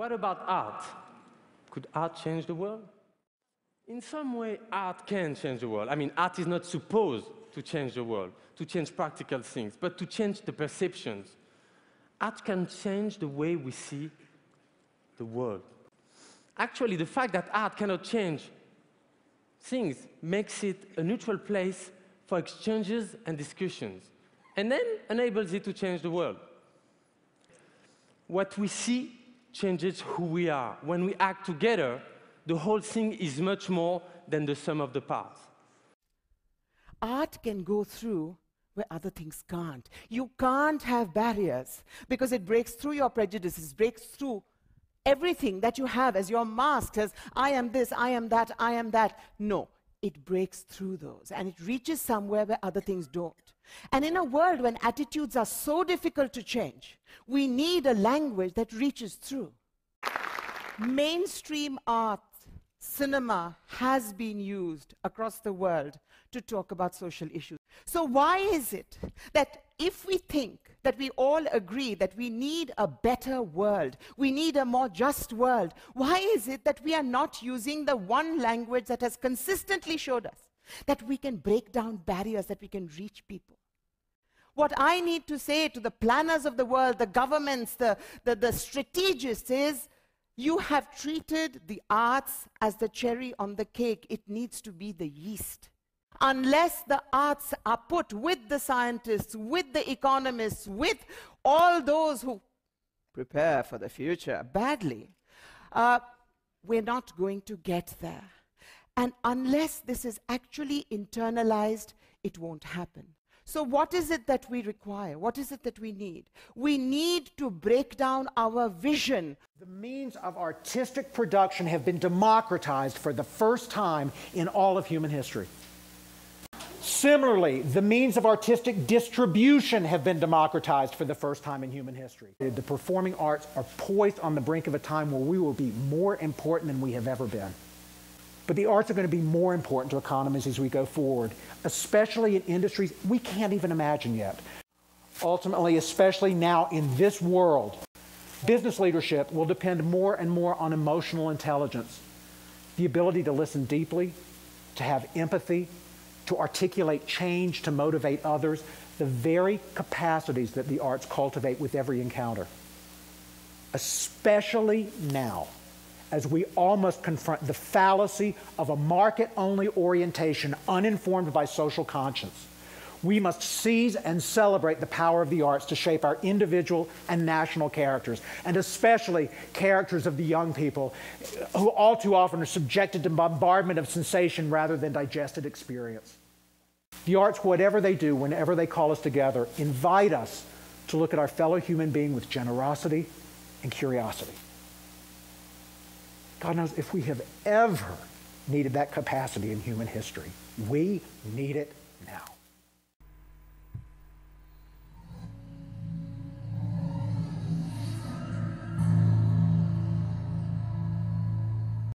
What about art? Could art change the world? In some way, art can change the world. I mean, art is not supposed to change the world, to change practical things, but to change the perceptions. Art can change the way we see the world. Actually, the fact that art cannot change things makes it a neutral place for exchanges and discussions, and then enables it to change the world. What we see changes who we are. When we act together, the whole thing is much more than the sum of the parts. Art can go through where other things can't. You can't have barriers because it breaks through your prejudices, breaks through everything that you have as your mask, as I am this, I am that, I am that. No, it breaks through those and it reaches somewhere where other things don't. And in a world when attitudes are so difficult to change, we need a language that reaches through. Mainstream art, cinema has been used across the world to talk about social issues. So why is it that if we think that we all agree that we need a better world, we need a more just world, why is it that we are not using the one language that has consistently showed us that we can break down barriers, that we can reach people? What I need to say to the planners of the world, the governments, the strategists is, you have treated the arts as the cherry on the cake. It needs to be the yeast. Unless the arts are put with the scientists, with the economists, with all those who prepare for the future badly, we're not going to get there. And unless this is actually internalized, it won't happen. So what is it that we require? What is it that we need? We need to break down our vision. The means of artistic production have been democratized for the first time in all of human history. Similarly, the means of artistic distribution have been democratized for the first time in human history. The performing arts are poised on the brink of a time where we will be more important than we have ever been. But the arts are going to be more important to economies as we go forward, especially in industries we can't even imagine yet. Ultimately, especially now in this world, business leadership will depend more and more on emotional intelligence, the ability to listen deeply, to have empathy, to articulate change, to motivate others, the very capacities that the arts cultivate with every encounter. Especially now, as we all must confront the fallacy of a market-only orientation uninformed by social conscience. We must seize and celebrate the power of the arts to shape our individual and national characters, and especially characters of the young people who all too often are subjected to bombardment of sensation rather than digested experience. The arts, whatever they do, whenever they call us together, invite us to look at our fellow human being with generosity and curiosity. God knows if we have ever needed that capacity in human history, we need it now.